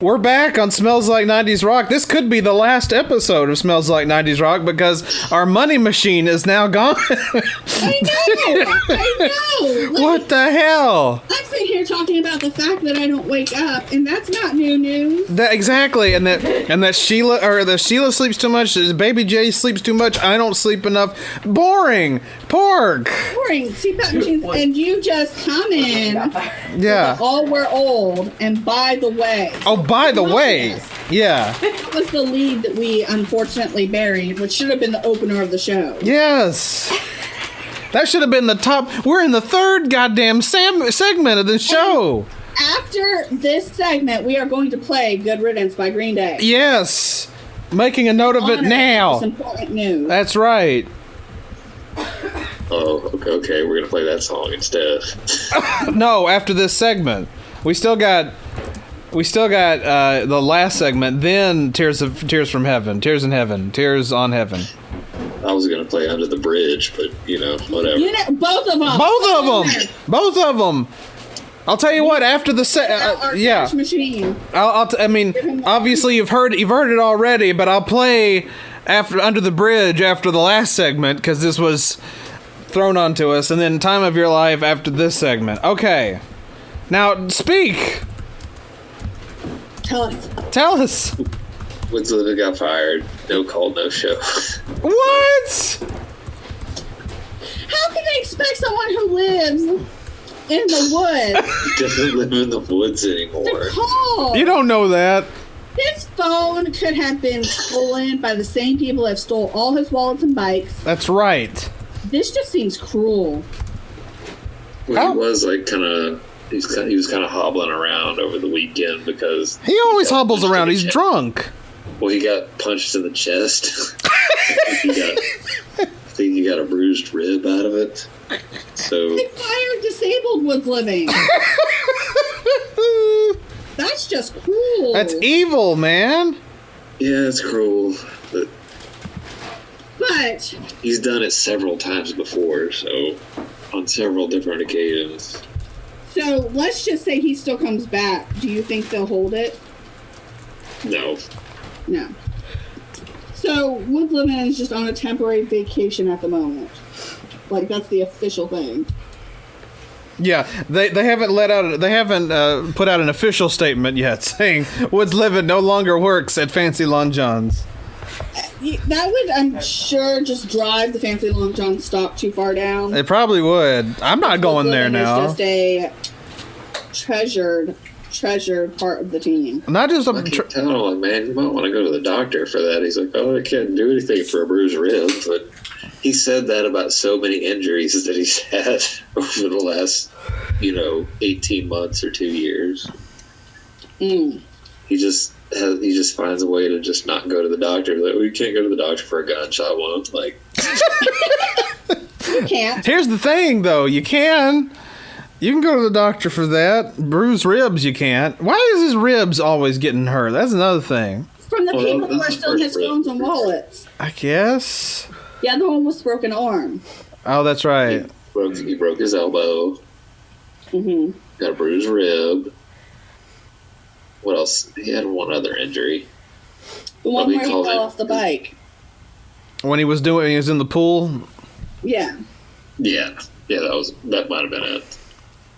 We're back on Smells Like 90s Rock. This could be the last episode of Smells Like 90s Rock because our money machine is now gone. I know. What the hell? I'm sitting here talking about the fact that I don't wake up, and that's not new news. Exactly, and that Sheila sleeps too much. Baby J sleeps too much. I don't sleep enough. Boring. Pork. Boring. CPAP machines, and you just come in. Yeah. Oh, we're old, and by the way. Oh, by the way. Yeah. That was the lead that we unfortunately buried, which should have been the opener of the show. Yes. That should have been the top. We're in the third goddamn segment of the show. After this segment, we are going to play Good Riddance by Green Day. Yes. Making a note of it now. It's important news. That's right. Oh, okay. We're going to play that song instead. No, after this segment. We still got the last segment, then Tears from Heaven, Tears in Heaven, Tears on Heaven. I was going to play Under the Bridge, but, whatever. Both of them. Both of them. I'll tell you what, after the cash machine. I mean, obviously you've heard it already, but I'll play after Under the Bridge after the last segment because this was thrown onto us, and then Time of Your Life after this segment. Okay. Now, speak. Tell us. Woods Livin got fired. No call, no show. What? How can they expect someone who lives in the woods doesn't live in the woods anymore to call? You don't know that. His phone could have been stolen by the same people that stole all his wallets and bikes. That's right. This just seems cruel. Well, he was like he was kind of hobbling around over the weekend because he always hobbles around. He's drunk. Well, he got punched in the chest. I think he got a bruised rib out of it. So they fired disabled Woods Livin. That's just cruel. That's evil, man. Yeah, it's cruel, but he's done it several times before, so on several different occasions. So let's just say he still comes back. Do you think they'll hold it? No. So Woods Livin is just on a temporary vacation at the moment. Like, that's the official thing. Yeah, they haven't put out an official statement yet saying Woods Livin no longer works at Fancy Long John's. That would, I'm sure, just drive the Fancy Long John stock too far down. It probably would. I'm not going there now. It's just a treasured part of the team. Not just I keep telling him, like, man, you might want to go to the doctor for that. He's like, oh, I can't do anything for a bruised rib. But he said that about so many injuries that he's had over the last, 18 months or 2 years. He just finds a way to just not go to the doctor. Like, well, you can't go to the doctor for a gunshot wound. Like, you can't. Here's the thing, though. You can go to the doctor for that. Bruised ribs, you can't. Why is his ribs always getting hurt? That's another thing. From the people who are stealing his phones and wallets. I guess. The other one was broken arm. Oh, that's right. He broke his elbow. Mm-hmm. Got a bruised rib. What else? He had one other injury. The one where he fell off the bike. When he was in the pool? Yeah. Yeah, that might have been it.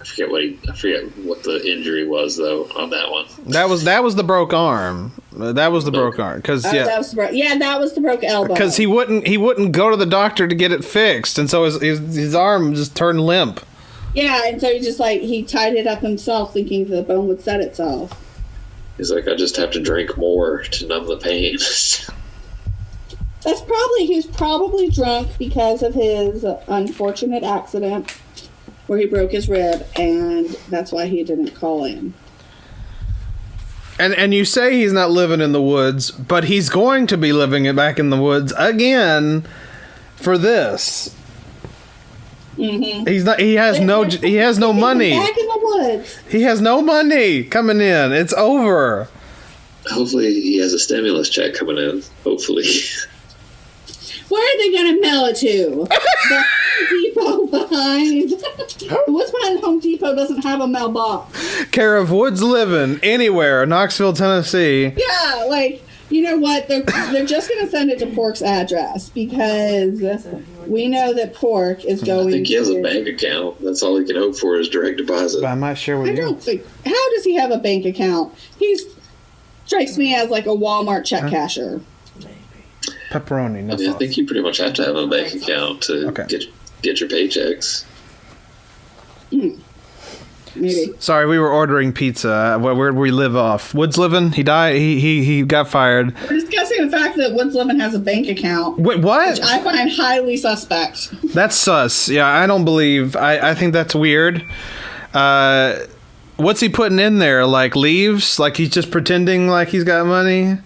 I forget what the injury was though on that one. That was the broke arm. That was the broke arm that was the broke elbow. Because he wouldn't go to the doctor to get it fixed, and so his arm just turned limp. Yeah, and so he tied it up himself, thinking the bone would set itself. He's like, I just have to drink more to numb the pain. He was probably drunk because of his unfortunate accident where he broke his rib, and that's why he didn't call in. And you say he's not living in the woods, but he's going to be living back in the woods again for this. Mm-hmm. He has no money. Back in the woods. He has no money coming in. It's over. Hopefully he has a stimulus check coming in. Hopefully. Where are they going to mail it to? Depot behind. The Woods behind Home Depot doesn't have a mailbox. Care of Woods Livin, anywhere, Knoxville, Tennessee. Yeah, like, you know what? They're just going to send it to Pork's address because we know that Pork is going. I think he has to, a bank account. That's all he can hope for is direct deposit. I'm not sure what I don't think. How does he have a bank account? He strikes me as like a Walmart check casher. Pepperoni, no I mean, I sauce. think you pretty much have to have a bank account to get your paychecks. Maybe. Sorry, we were ordering pizza. Where did we live off? Woods Livin? He died. He got fired. We're discussing the fact that Woods Livin has a bank account. Wait, what? Which I find highly suspect. That's sus. Yeah, I don't believe. I think that's weird. What's he putting in there? Like leaves? Like he's just pretending like he's got money?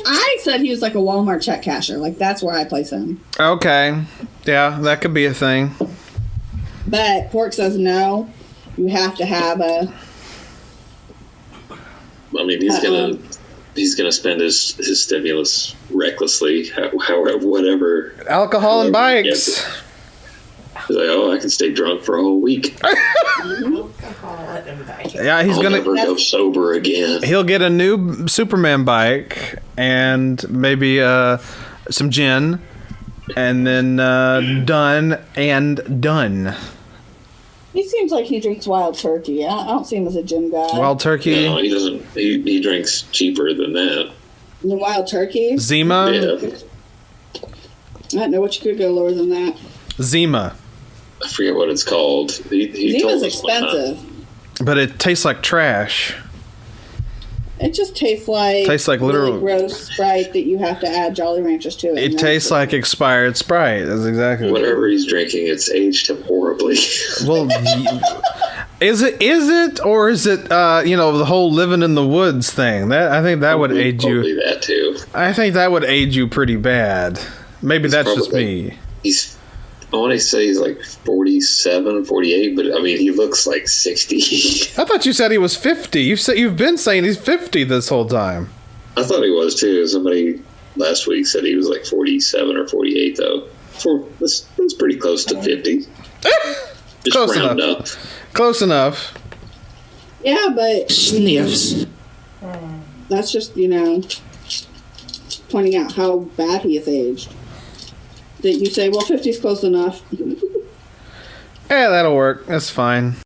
I said he was like a Walmart check casher. Like, that's where I place him. Okay. Yeah, that could be a thing. But Pork says no. You have to have a. I mean, he's gonna spend his stimulus recklessly, however, whatever. Alcohol and bikes. He's like, oh, I can stay drunk for a whole week. Yeah, he's I'll gonna never go sober again. He'll get a new Superman bike and maybe some gin, and then done. He seems like he drinks Wild Turkey. I don't see him as a gin guy. Wild Turkey. No, he doesn't. He drinks cheaper than that. The Wild Turkey? Zima. Yeah. I don't know what you could go lower than that. Zima. I forget what it's called. He told Zima's us one time. expensive. But it tastes like trash. It just tastes like literal really gross Sprite that you have to add Jolly Ranchers to it. It tastes like expired Sprite. That's exactly Whatever he's drinking, it's aged him horribly. Well, is it, or is it, the whole living in the woods thing? I think that would age you. Probably that too. I think that would age you pretty bad. Maybe that's just me. I want to say he's like 47, 48, but I mean, he looks like 60. I thought you said he was 50. You've been saying he's 50 this whole time. I thought he was too. Somebody last week said he was like 47 or 48, though. That's pretty close to 50. Just Close round enough. up. Close enough. Yeah, but Sniffs. that's just, pointing out how bad he is aged. That you say, well, 50's close enough. Yeah, that'll work. That's fine.